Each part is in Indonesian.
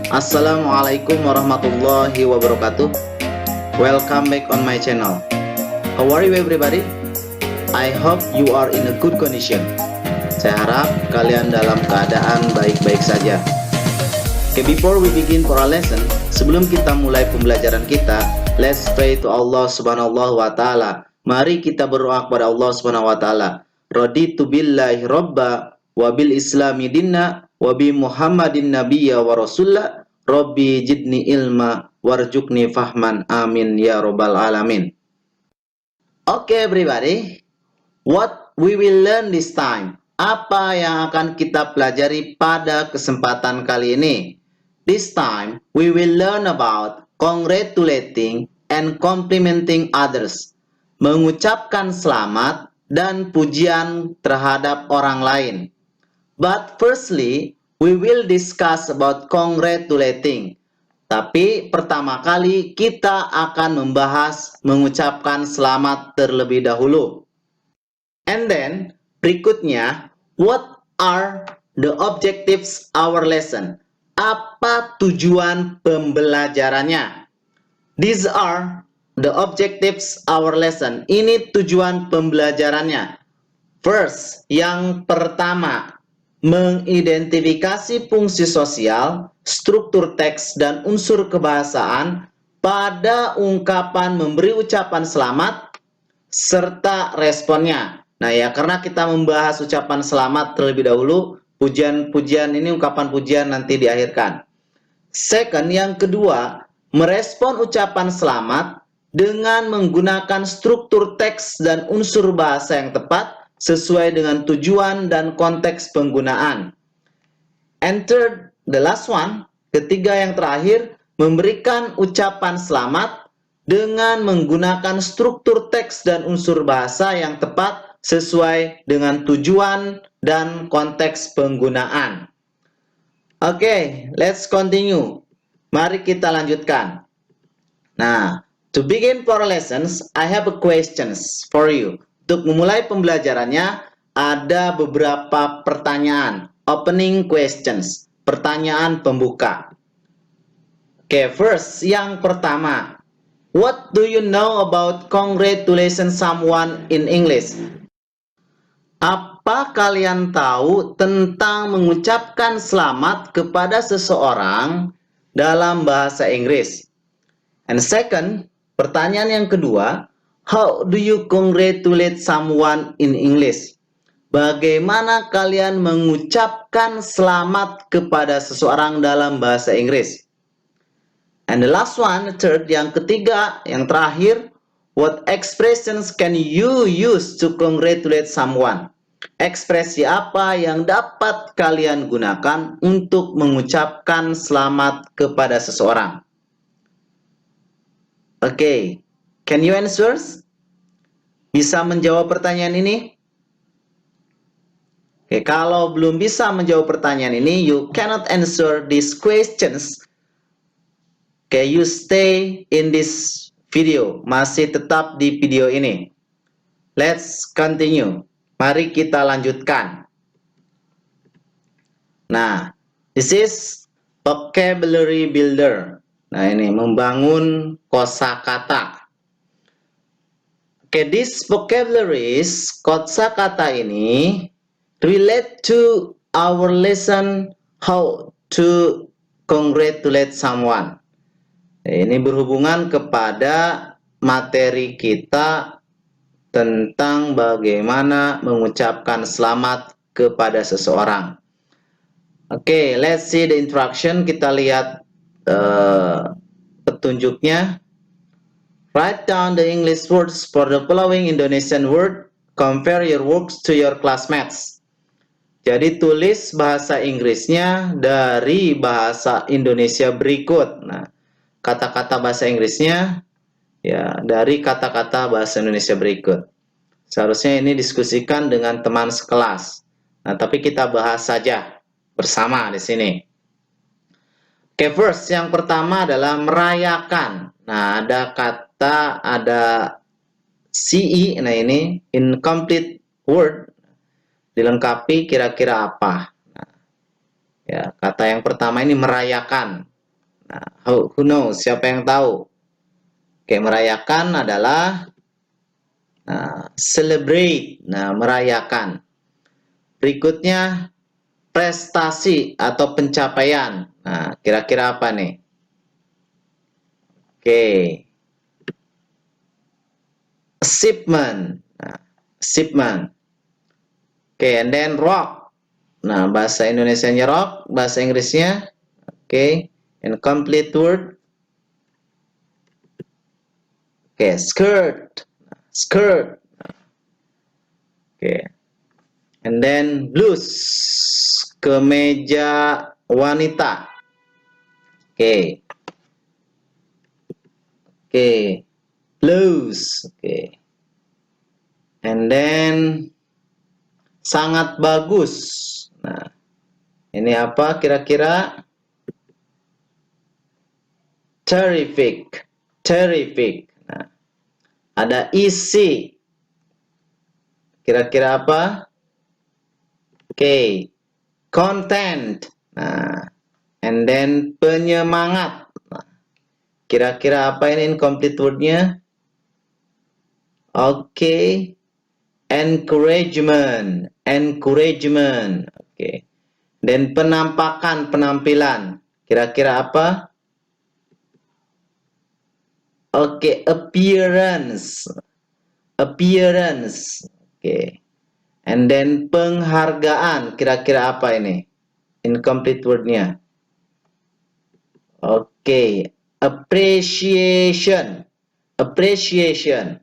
Assalamualaikum warahmatullahi wabarakatuh. Welcome back on my channel. How are you everybody? I hope you are in a good condition. Saya harap kalian dalam keadaan baik-baik saja. Okay, before we begin for our lesson, sebelum kita mulai pembelajaran kita, let's pray to Allah Subhanahu wa taala. Mari kita berdoa kepada Allah Subhanahu wa taala. Raditu billahi robba wa bil islami dinna wa bi Muhammadin nabiyya wa rasulullah. Rabbi jidni ilma warjukni fahman. Amin ya robbal alamin. Okay everybody, what we will learn this time? Apa yang akan kita pelajari pada kesempatan kali ini? This time, we will learn about congratulating and complimenting others. Mengucapkan selamat dan pujian terhadap orang lain. But firstly, we will discuss about congratulating. Tapi pertama kali kita akan membahas mengucapkan selamat terlebih dahulu. And then, berikutnya, what are the objectives our lesson? Apa tujuan pembelajarannya? These are the objectives our lesson. Ini tujuan pembelajarannya. First, yang pertama, mengidentifikasi fungsi sosial, struktur teks, dan unsur kebahasaan pada ungkapan memberi ucapan selamat serta responnya. Nah ya, karena kita membahas ucapan selamat terlebih dahulu, pujian-pujian ini ungkapan pujian nanti diakhirkan. Second, yang kedua, merespon ucapan selamat dengan menggunakan struktur teks dan unsur bahasa yang tepat sesuai dengan tujuan dan konteks penggunaan. And third, the last one, ketiga yang terakhir, memberikan ucapan selamat dengan menggunakan struktur teks dan unsur bahasa yang tepat sesuai dengan tujuan dan konteks penggunaan. Okay, let's continue. Mari kita lanjutkan. Nah, to begin for lessons, I have a questions for you. Untuk memulai pembelajarannya, ada beberapa pertanyaan. Opening questions. Pertanyaan pembuka. Okay, first, yang pertama. What do you know about congratulation someone in English? Apa kalian tahu tentang mengucapkan selamat kepada seseorang dalam bahasa Inggris? And second, pertanyaan yang kedua, how do you congratulate someone in English? Bagaimana kalian mengucapkan selamat kepada seseorang dalam bahasa Inggris? And the last one, third, yang ketiga, yang terakhir, what expressions can you use to congratulate someone? Ekspresi apa yang dapat kalian gunakan untuk mengucapkan selamat kepada seseorang? Okay, can you answer? Bisa menjawab pertanyaan ini? Okay, kalau belum bisa menjawab pertanyaan ini, you cannot answer these questions. Okay, you stay in this video. Masih tetap di video ini. Let's continue. Mari kita lanjutkan. Nah, this is vocabulary builder. Nah, ini membangun kosakata. Okay, this vocabularies, kosakata ini relate to our lesson how to congratulate someone. Ini berhubungan kepada materi kita tentang bagaimana mengucapkan selamat kepada seseorang. Oke, let's see the instruction. Kita lihat petunjuknya. Write down the English words for the following Indonesian word. Compare your works to your classmates. Jadi tulis bahasa Inggrisnya dari bahasa Indonesia berikut. Nah, kata-kata bahasa Inggrisnya ya dari kata-kata bahasa Indonesia berikut. Seharusnya ini diskusikan dengan teman sekelas. Nah, tapi kita bahas saja bersama di sini. Oke, first yang pertama adalah merayakan. Nah, ada CE, nah ini incomplete word, dilengkapi kira-kira apa. Nah, ya, kata yang pertama ini merayakan. Nah, who knows? Siapa yang tahu? Oke, merayakan adalah celebrate. Nah, merayakan. Berikutnya prestasi atau pencapaian. Nah, kira-kira apa nih? Oke. Achievement. Nah, achievement. Oke, and then rock. Nah, bahasa Indonesianya rock, bahasa Inggrisnya oke, incomplete word. Oke, skirt. Skirt. Oke. And then blues. Kemeja wanita. Oke. Oke. Blues. Oke. And then sangat bagus. Nah, ini apa kira-kira? Terrific. Terrific. Nah, ada isi. Kira-kira apa? Oke. Content. Nah, and then penyemangat. Nah, kira-kira apa ini incomplete word-nya? Oke. Encouragement. Encouragement. Oke. Dan penampakan, penampilan. Kira-kira apa? Oke, appearance. Appearance. Oke. And then penghargaan. Kira-kira apa ini? Incomplete word-nya. Oke. Appreciation. Appreciation.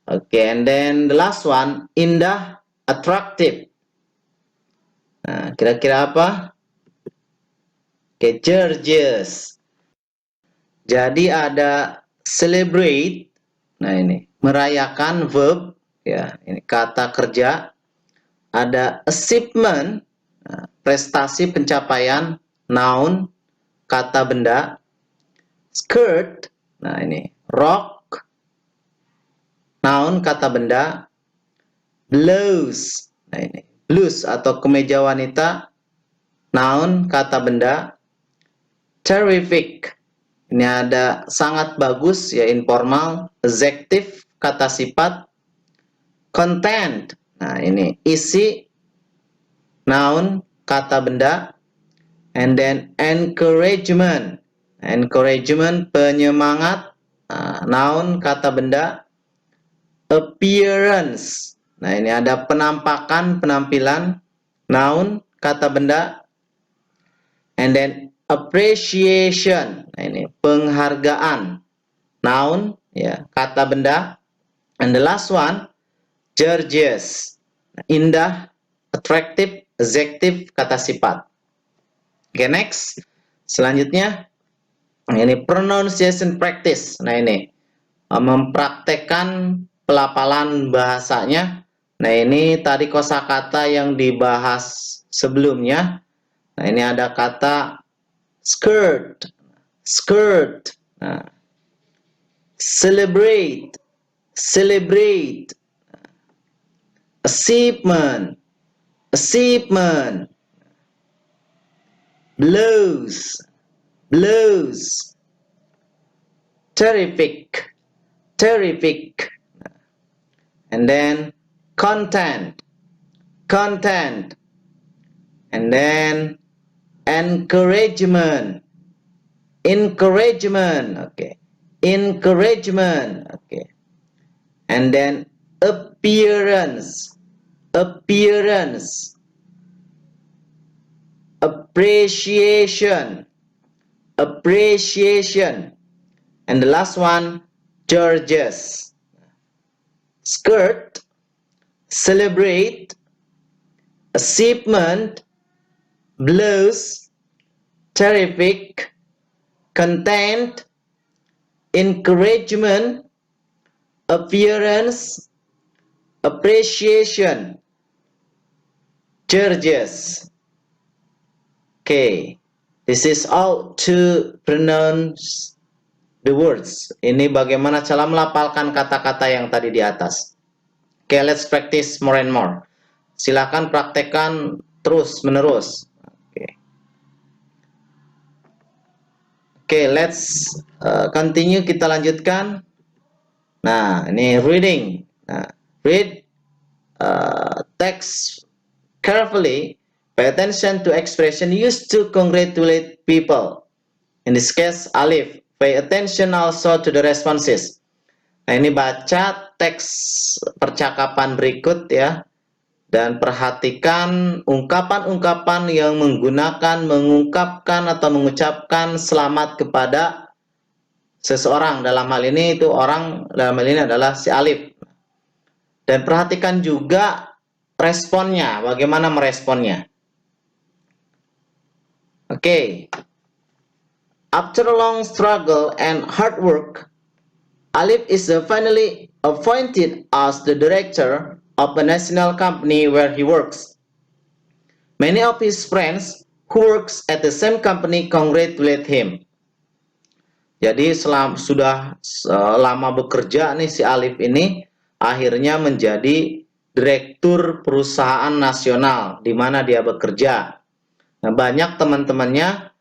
Oke, and then the last one, indah, attractive. Nah, kira-kira apa? Oke, gorgeous. Jadi ada celebrate. Nah, ini merayakan verb ya, ini kata kerja. Ada achievement, nah, prestasi pencapaian, noun, kata benda. Skirt, nah ini rock, noun, kata benda. Blouse, nah ini blouse atau kemeja wanita, noun, kata benda. Terrific, ini ada sangat bagus ya, informal. Adjective, kata sifat. Content, nah ini isi, noun, kata benda. And then encouragement, encouragement penyemangat, noun, kata benda. Appearance, nah ini ada penampakan, penampilan, noun, kata benda. And then appreciation, nah ini penghargaan, noun ya, kata benda. And the last one, gorgeous, indah, attractive, adjective, kata sifat. Oke, next. Selanjutnya ini pronunciation practice. Nah, ini mempraktekkan pelafalan bahasanya. Nah, ini tadi kosakata yang dibahas sebelumnya. Nah, ini ada kata skirt, skirt. Nah, celebrate, celebrate. Achievement, achievement. Blouse, blouse. Terrific, terrific. And then content, content. And then encouragement, encouragement. Okay, encouragement. Okay. And then appearance, appearance. Appreciation, appreciation. And the last one, gorgeous. Skirt, celebrate, achievement, blouse, terrific, content, encouragement, appearance, appreciation, gorgeous. Okay, this is all to pronounce the words. Ini bagaimana cara melafalkan kata-kata yang tadi di atas. Okay, let's practice more and more. Silakan praktekkan terus menerus. Okay, let's continue. Kita lanjutkan. Nah, ini reading. Nah, read text carefully. Pay attention to expression used to congratulate people. In this case, Alif. Pay attention also to the responses. Nah, ini baca teks percakapan berikut ya. Dan perhatikan ungkapan-ungkapan yang menggunakan, mengungkapkan atau mengucapkan selamat kepada seseorang. Dalam hal ini itu orang, dalam hal ini adalah si Alif. Dan perhatikan juga responnya, bagaimana meresponnya. Oke. After a long struggle and hard work, Alif is finally appointed as the director of a national company where he works. Many of his friends who works at the same company congratulate him. Jadi sudah lama bekerja nih si Alif ini, akhirnya menjadi direktur perusahaan nasional di mana dia bekerja. Nah, banyak teman-temannya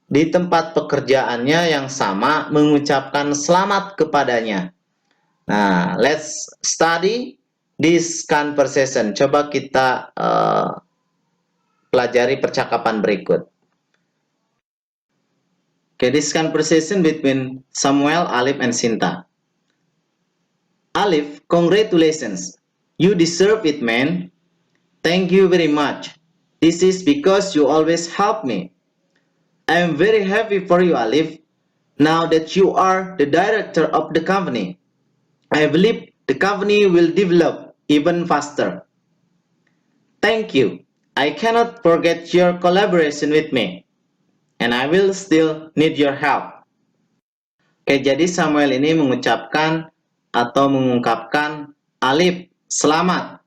di tempat pekerjaannya yang sama mengucapkan selamat kepadanya. Nah, let's study this conversation. Coba kita pelajari percakapan berikut. Okay, this conversation between Samuel, Alif, and Sinta. Alif, congratulations. You deserve it, man. Thank you very much. This is because you always help me. I am very happy for you, Alif. Now that you are the director of the company, I believe the company will develop even faster. Thank you. I cannot forget your collaboration with me. And I will still need your help. Oke, jadi Samuel ini mengucapkan atau mengungkapkan, Alif, selamat.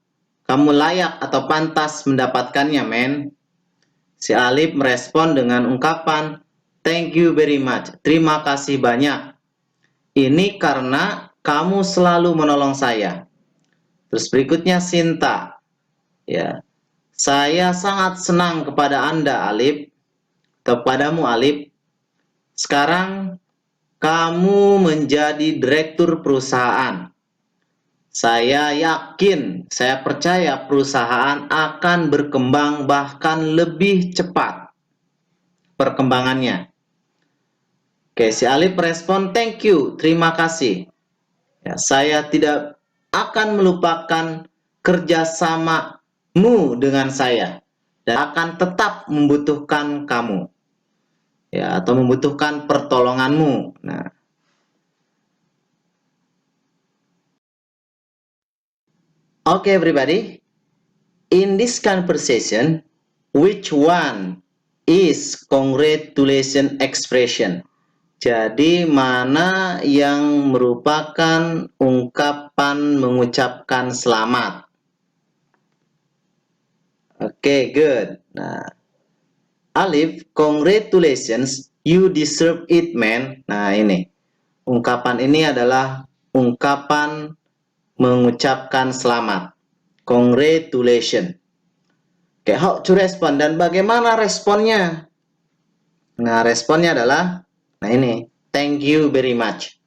Kamu layak atau pantas mendapatkannya, men. Si Alif merespon dengan ungkapan, thank you very much. Terima kasih banyak. Ini karena kamu selalu menolong saya. Terus berikutnya Sinta. Ya. Saya sangat senang kepada Anda, Alif. Kepadamu, Alif. Sekarang kamu menjadi direktur perusahaan. Saya yakin, saya percaya perusahaan akan berkembang bahkan lebih cepat perkembangannya. Oke, si Alif merespon, thank you, terima kasih. Ya, saya tidak akan melupakan kerjasamamu dengan saya dan akan tetap membutuhkan kamu. Ya, atau membutuhkan pertolonganmu. Nah, okay, everybody. In this conversation, which one is congratulation expression? Jadi, mana yang merupakan ungkapan mengucapkan selamat? Okay, good. Nah, Alif, congratulations, you deserve it, man. Nah, ini. Ungkapan ini adalah ungkapan mengucapkan selamat. Congratulations. Okay, how to respond dan bagaimana responnya? Nah, responnya adalah, nah ini, thank you very much.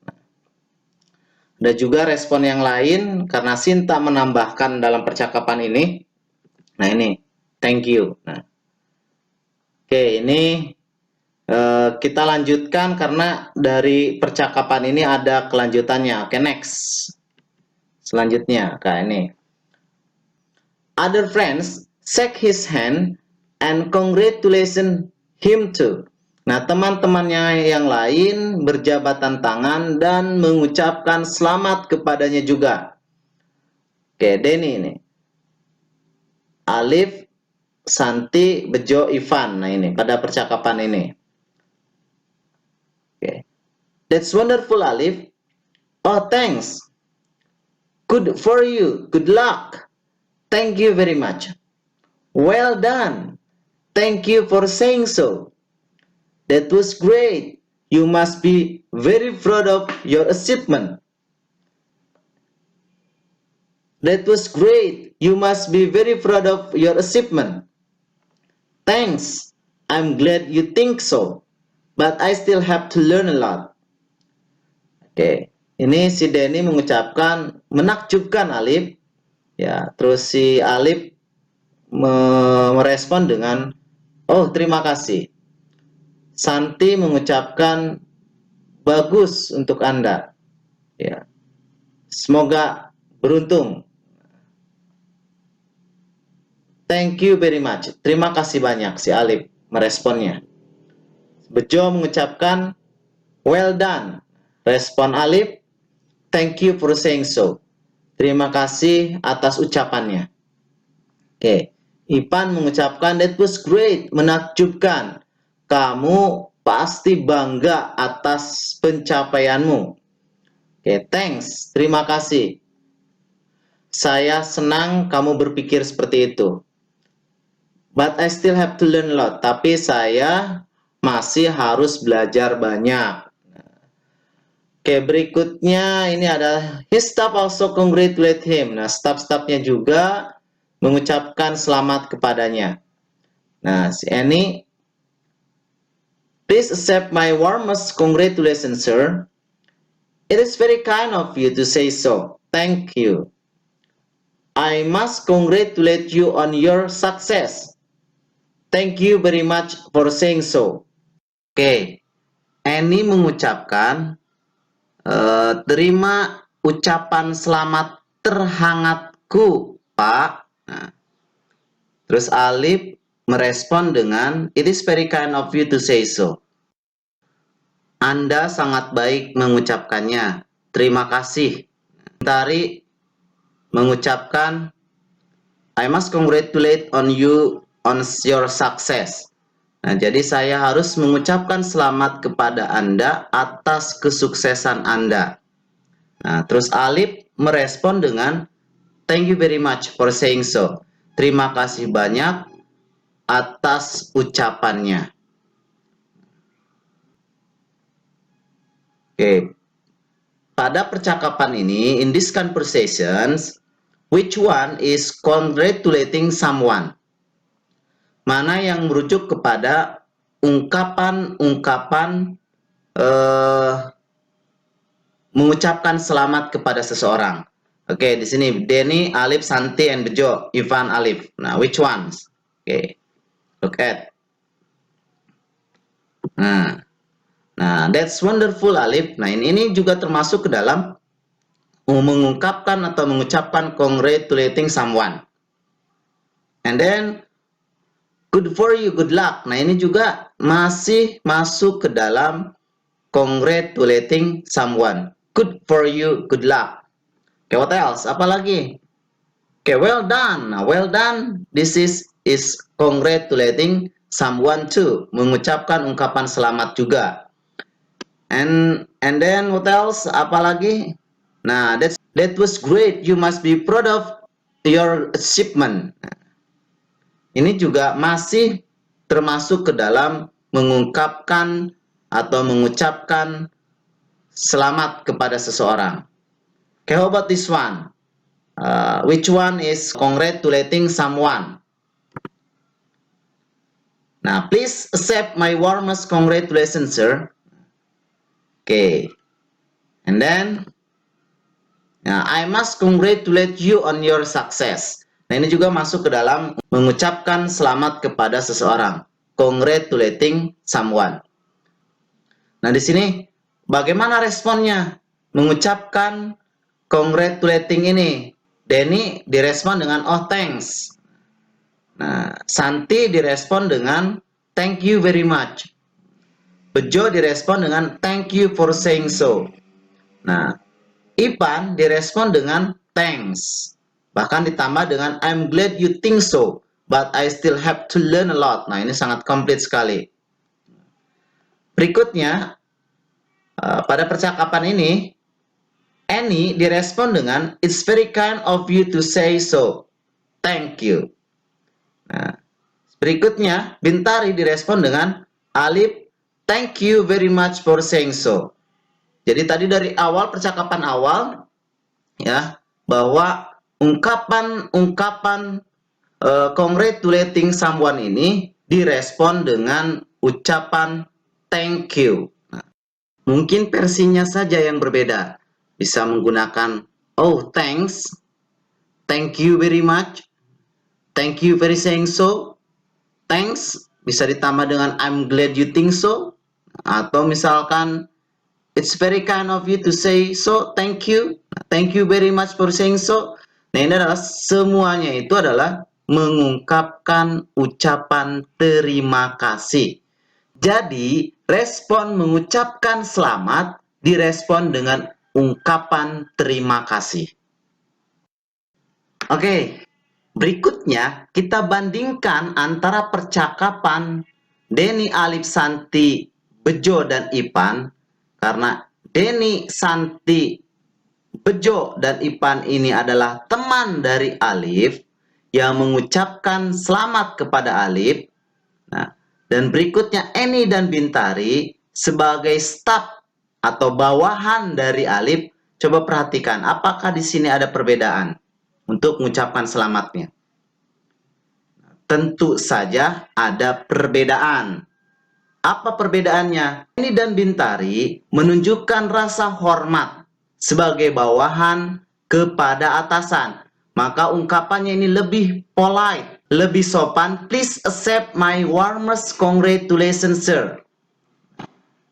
Ada juga respon yang lain karena Sinta menambahkan dalam percakapan ini. Nah ini, thank you. Nah, oke, ini kita lanjutkan karena dari percakapan ini ada kelanjutannya. Oke, next. Selanjutnya, kayak ini. Other friends shake his hand and congratulation him too. Nah, teman-temannya yang lain berjabatan tangan dan mengucapkan selamat kepadanya juga. Oke, Denny ini. Alif, Santi, Bejo, Ivan. Nah, ini pada percakapan ini. Oke. That's wonderful, Alif. Oh, thanks. Good for you. Good luck. Thank you very much. Well done. Thank you for saying so. That was great. You must be very proud of your achievement. That was great. You must be very proud of your achievement. Thanks. I'm glad you think so. but I still have to learn a lot. Oke, ini si Denny mengucapkan menakjubkan Alif, ya. Terus si Alif merespon dengan, oh terima kasih. Santi mengucapkan bagus untuk Anda, ya. Semoga beruntung. Thank you very much. Terima kasih banyak, si Alif meresponnya. Bejo mengucapkan well done. Respon Alif, thank you for saying so. Terima kasih atas ucapannya. Oke, Ipan mengucapkan that was great, menakjubkan. Kamu pasti bangga atas pencapaianmu. Oke, thanks, terima kasih. Saya senang kamu berpikir seperti itu. But I still have to learn a lot. Tapi saya masih harus belajar banyak. Oke, berikutnya ini ada his staff also congratulate him. Nah, staff-staffnya juga mengucapkan selamat kepadanya. Nah, si Annie, please accept my warmest congratulations, sir. It is very kind of you to say so. Thank you. I must congratulate you on your success. Thank you very much for saying so. Oke, Annie mengucapkan terima ucapan selamat terhangatku, Pak. Nah, terus Alif merespon dengan it is very kind of you to say so. Anda sangat baik mengucapkannya. Terima kasih. Tari mengucapkan I must congratulate on you on your success. Nah, jadi saya harus mengucapkan selamat kepada Anda atas kesuksesan Anda. Nah, terus Alif merespon dengan thank you very much for saying so. Terima kasih banyak atas ucapannya. Oke. Pada percakapan ini, in this conversations, which one is congratulating someone? Mana yang merujuk kepada ungkapan-ungkapan mengucapkan selamat kepada seseorang. Oke, di sini Denny, Alif, Santi, and Bejo, Ivan, Alif. Nah, which ones? Oke, look at. Nah, that's wonderful, Alif. Nah, ini juga termasuk ke dalam mengungkapkan atau mengucapkan congratulating someone. And then good for you, good luck. Nah, ini juga masih masuk ke dalam congratulating someone. Good for you, good luck. Okay, what else? Apalagi? Okay, well done. Nah, well done. This is congratulating someone too. Mengucapkan ungkapan selamat juga. And then what else? Apalagi? Nah, that was great. You must be proud of your achievement. Ini juga masih termasuk ke dalam mengungkapkan atau mengucapkan selamat kepada seseorang. Okay, how about this one? Which one is congratulating someone? Now, please accept my warmest congratulations, sir. Okay. And then, I must congratulate you on your success. Nah, ini juga masuk ke dalam mengucapkan selamat kepada seseorang. Congratulating someone. Nah, di sini bagaimana responnya? Mengucapkan congratulating ini. Denny direspon dengan oh thanks. Nah, Santi direspon dengan thank you very much. Bejo direspon dengan thank you for saying so. Nah, Ipan direspon dengan thanks. Bahkan ditambah dengan I'm glad you think so, but I still have to learn a lot. Nah, ini sangat komplit sekali. Berikutnya, pada percakapan ini, Annie direspon dengan it's very kind of you to say so. Thank you. Nah, berikutnya, Bintari direspon dengan Alif, thank you very much for saying so. Jadi tadi dari awal percakapan awal, ya, bahwa ungkapan congratulating someone ini direspon dengan ucapan thank you. Nah, mungkin versinya saja yang berbeda. Bisa menggunakan oh thanks, thank you very much, thank you very saying so, thanks bisa ditambah dengan I'm glad you think so, atau misalkan it's very kind of you to say so, thank you very much for saying so. Nah, ini adalah semuanya itu adalah mengungkapkan ucapan terima kasih. Jadi, respon mengucapkan selamat direspon dengan ungkapan terima kasih. Oke, berikutnya kita bandingkan antara percakapan Denny, Alif, Santi, Bejo, dan Ipan. Karena Denny, Santi, Bejo, dan Ipan ini adalah teman dari Alif yang mengucapkan selamat kepada Alif. Nah, dan berikutnya Eni dan Bintari sebagai staf atau bawahan dari Alif. Coba perhatikan, apakah di sini ada perbedaan untuk mengucapkan selamatnya? Tentu saja ada perbedaan. Apa perbedaannya? Eni dan Bintari menunjukkan rasa hormat sebagai bawahan kepada atasan. Maka ungkapannya ini lebih polite, lebih sopan. Please accept my warmest congratulations, sir.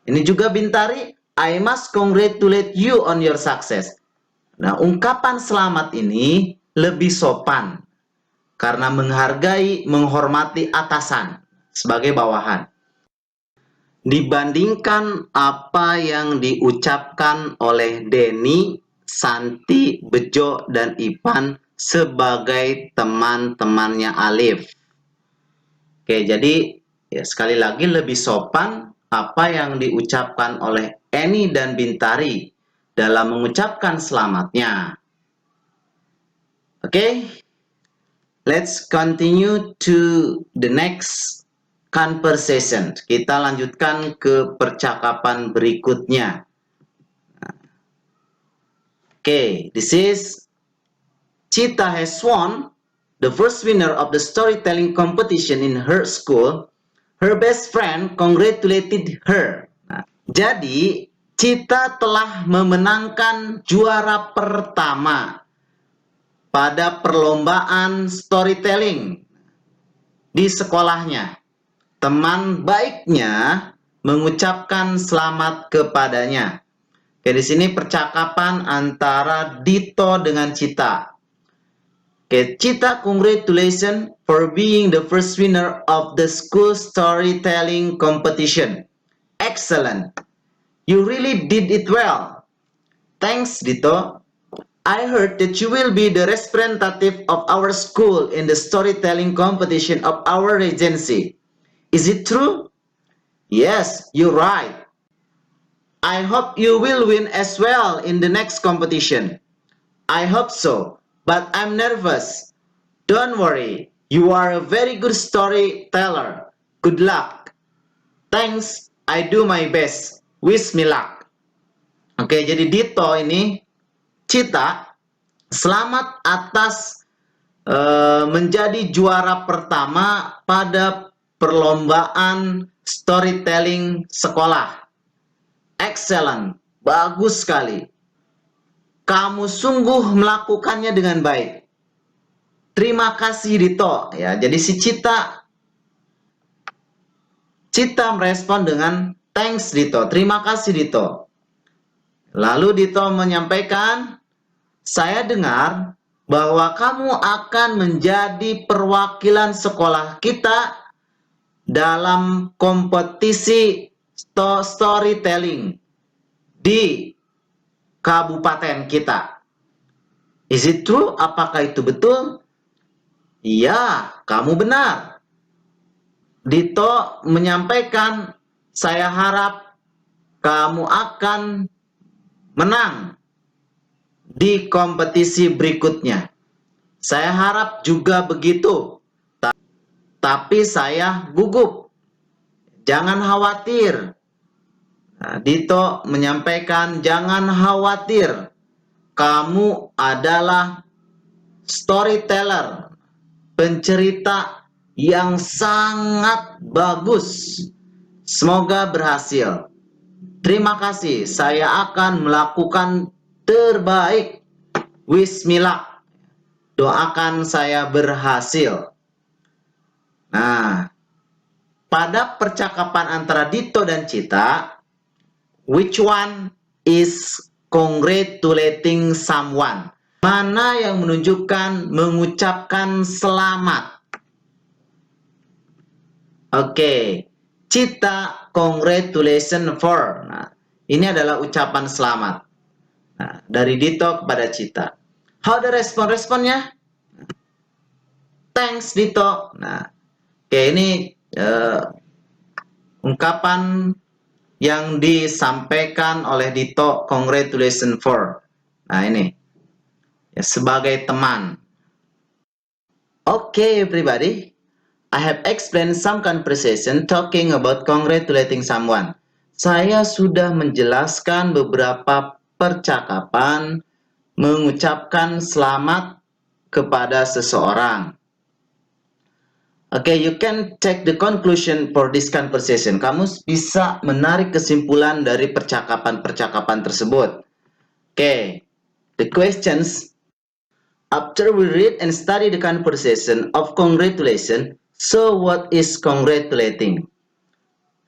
Ini juga Bintari, I must congratulate you on your success. Nah, ungkapan selamat ini lebih sopan karena menghargai, menghormati atasan sebagai bawahan. Dibandingkan apa yang diucapkan oleh Denny, Santi, Bejo, dan Ipan sebagai teman-temannya Alif. Oke, jadi ya, sekali lagi lebih sopan apa yang diucapkan oleh Eni dan Bintari dalam mengucapkan selamatnya. Oke, let's continue to the next conversation. Kita lanjutkan ke percakapan berikutnya. Okay, this is Chita has won the first winner of the storytelling competition in her school. Her best friend congratulated her. Nah, jadi Chita telah memenangkan juara pertama pada perlombaan storytelling di sekolahnya. Teman baiknya mengucapkan selamat kepadanya. Oke, di sini percakapan antara Dito dengan Chita. Oke, Chita, congratulations for being the first winner of the school storytelling competition. Excellent. You really did it well. Thanks, Dito. I heard that you will be the representative of our school in the storytelling competition of our regency. Is it true? Yes, you're right. I hope you will win as well in the next competition. I hope so, but I'm nervous. Don't worry, you are a very good storyteller. Good luck. Thanks, I do my best. Wish me luck. Oke, jadi Dito ini, Chita, selamat atas menjadi juara pertama pada perlombaan storytelling sekolah. Excellent, bagus sekali. Kamu sungguh melakukannya dengan baik. Terima kasih Dito. Ya, jadi si Chita merespon dengan thanks Dito. Terima kasih Dito. Lalu Dito menyampaikan, saya dengar bahwa kamu akan menjadi perwakilan sekolah kita dalam kompetisi storytelling di kabupaten kita. Is it true? Apakah itu betul? Iya, kamu benar. Dito menyampaikan, saya harap kamu akan menang di kompetisi berikutnya. Saya harap juga begitu. Tapi saya gugup. Jangan khawatir. Nah, Dito menyampaikan, jangan khawatir. Kamu adalah storyteller, pencerita yang sangat bagus. Semoga berhasil. Terima kasih, saya akan melakukan terbaik. Wish me luck. Doakan saya berhasil. Nah, pada percakapan antara Dito dan Cita, which one is congratulating someone? Mana yang menunjukkan mengucapkan selamat? Oke, Cita, congratulations for. Nah, ini adalah ucapan selamat. Nah, dari Dito kepada Cita. How the respon-responnya? Thanks, Dito. Nah, oke, ini ungkapan yang disampaikan oleh Dito, congratulations for. Nah, ini ya, sebagai teman. Okay, everybody. I have explained some conversation talking about congratulating someone. Saya sudah menjelaskan beberapa percakapan mengucapkan selamat kepada seseorang. Okay, you can take the conclusion for this conversation. Kamu bisa menarik kesimpulan dari percakapan-percakapan tersebut. Okay, the questions. After we read and study the conversation of congratulation, so what is congratulating?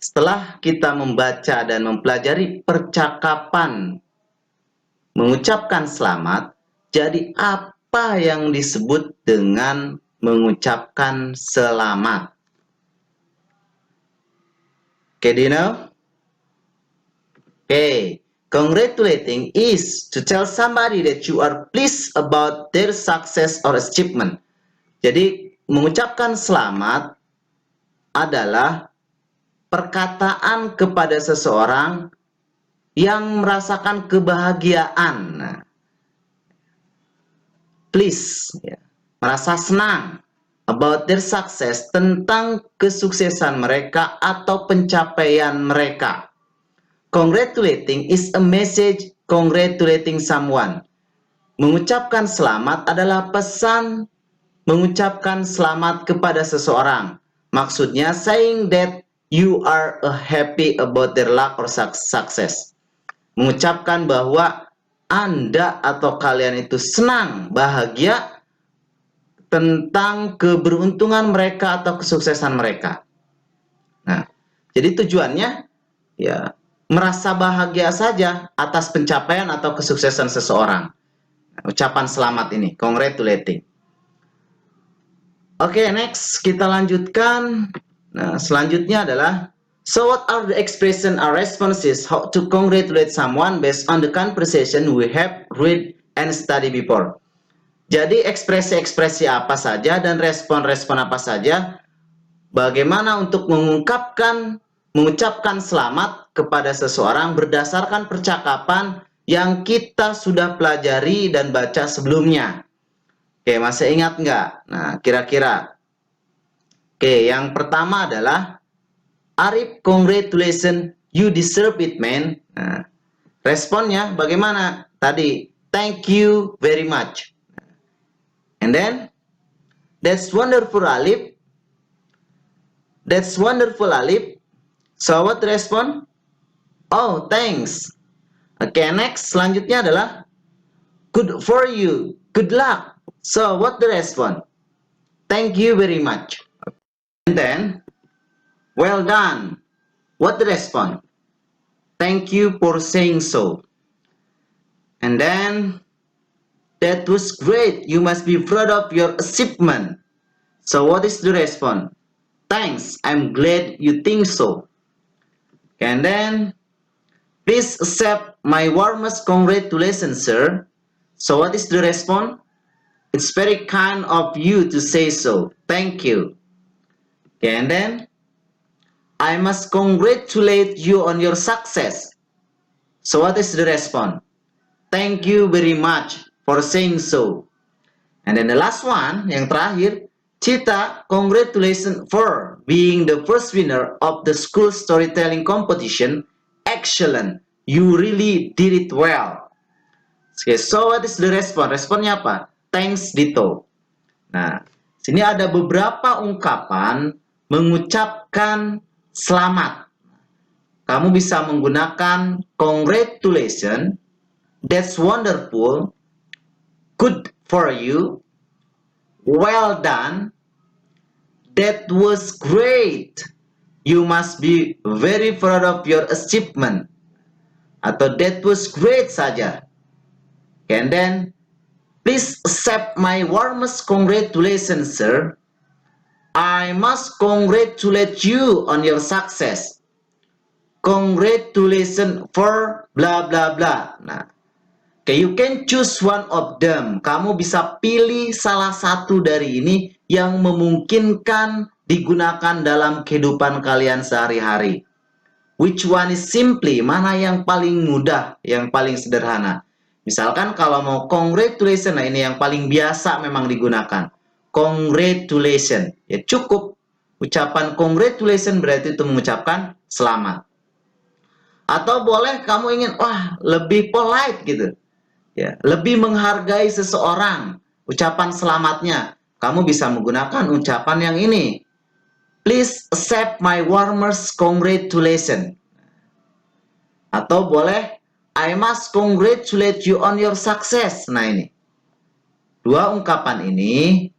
Setelah kita membaca dan mempelajari percakapan mengucapkan selamat, jadi apa yang disebut dengan mengucapkan selamat? Okay, do you know? Okay, congratulating is to tell somebody that you are pleased about their success or achievement. Jadi, mengucapkan selamat adalah perkataan kepada seseorang yang merasakan kebahagiaan. Please, ya, merasa senang about their success, tentang kesuksesan mereka atau pencapaian mereka. Congratulating is a message congratulating someone. Mengucapkan selamat adalah pesan mengucapkan selamat kepada seseorang. Maksudnya saying that you are happy about their luck or success. Mengucapkan bahwa Anda atau kalian itu senang, bahagia tentang keberuntungan mereka atau kesuksesan mereka. Nah, jadi tujuannya ya merasa bahagia saja atas pencapaian atau kesuksesan seseorang. Ucapan selamat ini, congratulating. Oke, next kita lanjutkan. Nah, selanjutnya adalah so what are the expression or responses how to congratulate someone based on the conversation we have read and study before. Jadi ekspresi-ekspresi apa saja dan respon-respon apa saja bagaimana untuk mengucapkan selamat kepada seseorang berdasarkan percakapan yang kita sudah pelajari dan baca sebelumnya. Oke, masih ingat nggak? Nah, kira-kira. Oke, yang pertama adalah Arif, congratulations, you deserve it, man. Nah, responnya bagaimana? Tadi, thank you very much. And then, that's wonderful, Alif. That's wonderful, Alif. So, what respond? Oh, thanks. Oke, next. Selanjutnya adalah good for you, good luck. So, what the response? Thank you very much. And then, well done. What the response? Thank you for saying so. And then, that was great. You must be proud of your achievement. So, what is the response? Thanks. I'm glad you think so. And then, please accept my warmest congratulations, sir. So, what is the response? It's very kind of you to say so. Thank you. Okay, and then, I must congratulate you on your success. So what is the response? Thank you very much for saying so. And then the last one, yang terakhir, Cita, congratulations for being the first winner of the school storytelling competition. Excellent. You really did it well. Okay, so what is the response? Responnya apa? Thanks, Dito. Nah, sini ada beberapa ungkapan mengucapkan selamat. kamu bisa menggunakan congratulations, that's wonderful, good for you, well done, that was great, you must be very proud of your achievement, atau that was great saja. And then, please accept my warmest congratulations, sir. I must congratulate you on your success. Congratulations for blah blah blah. Nah, okay, you can choose one of them. Kamu bisa pilih salah satu dari ini yang memungkinkan digunakan dalam kehidupan kalian sehari-hari. Which one is simply? Mana yang paling mudah, yang paling sederhana? Misalkan kalau mau congratulations, nah ini yang paling biasa memang digunakan. Congratulations, ya cukup ucapan congratulations berarti itu mengucapkan selamat. Atau boleh kamu ingin lebih polite gitu, ya lebih menghargai seseorang, ucapan selamatnya kamu bisa menggunakan ucapan yang ini. Please accept my warmest congratulations. Atau boleh, I must congratulate you on your success. Nah ini, dua ungkapan ini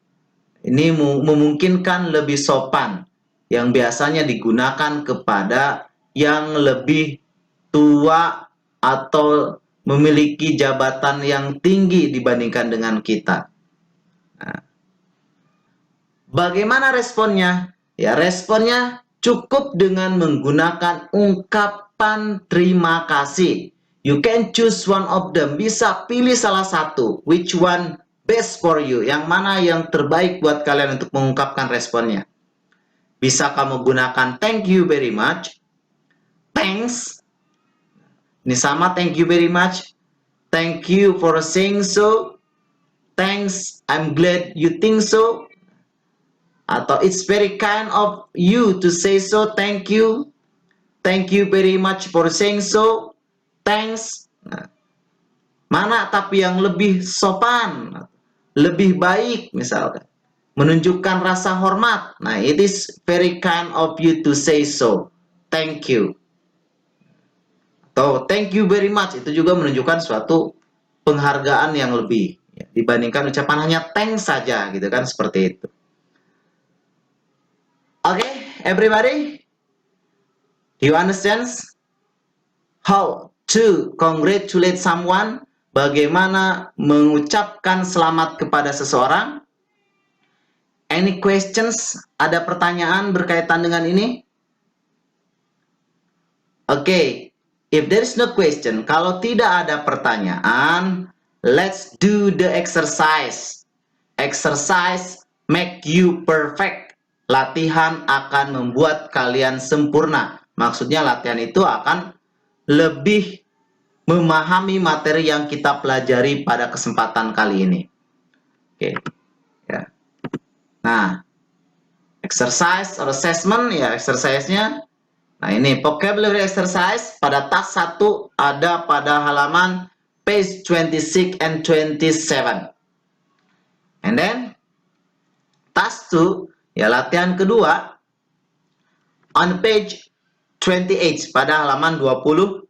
memungkinkan lebih sopan, yang biasanya digunakan kepada yang lebih tua atau memiliki jabatan yang tinggi dibandingkan dengan kita. Nah, bagaimana responnya? Ya, responnya cukup dengan menggunakan ungkapan terima kasih. You can choose one of them. Bisa pilih salah satu. Which one best for you? Yang mana yang terbaik buat kalian untuk mengungkapkan responnya? Bisa kamu gunakan thank you very much, thanks. Ini sama thank you very much, thank you for saying so, thanks, I'm glad you think so. Atau it's very kind of you to say so, thank you very much for saying so, thanks. Nah, mana tapi yang lebih sopan, lebih baik misalkan, menunjukkan rasa hormat. Nah, it is very kind of you to say so, thank you. Atau thank you very much, itu juga menunjukkan suatu penghargaan yang lebih, ya, dibandingkan ucapan hanya thanks saja gitu kan, seperti itu. Okay, everybody, do you understand how to congratulate someone? Bagaimana mengucapkan selamat kepada seseorang? Any questions? Ada pertanyaan berkaitan dengan ini? Okay, if there is no question, kalau tidak ada pertanyaan, let's do the exercise. Exercise make you perfect. Latihan akan membuat kalian sempurna. Maksudnya latihan itu akan lebih memahami materi yang kita pelajari pada kesempatan kali ini. Oke, ya. Nah, exercise or assessment, ya exercise-nya. Nah ini vocabulary exercise pada task 1 ada pada halaman page 26 and 27. And then task 2, ya latihan kedua, on page 28 pada halaman 28.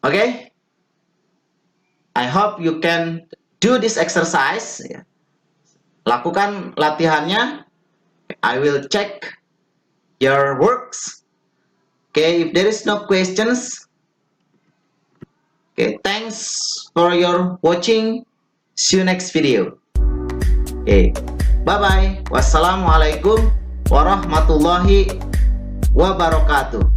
Okay? I hope you can do this exercise. Lakukan latihannya. I will check your works. Okay, if there is no questions. Okay, thanks for your watching. See you next video. Okay, bye-bye. Wassalamualaikum warahmatullahi wabarakatuh.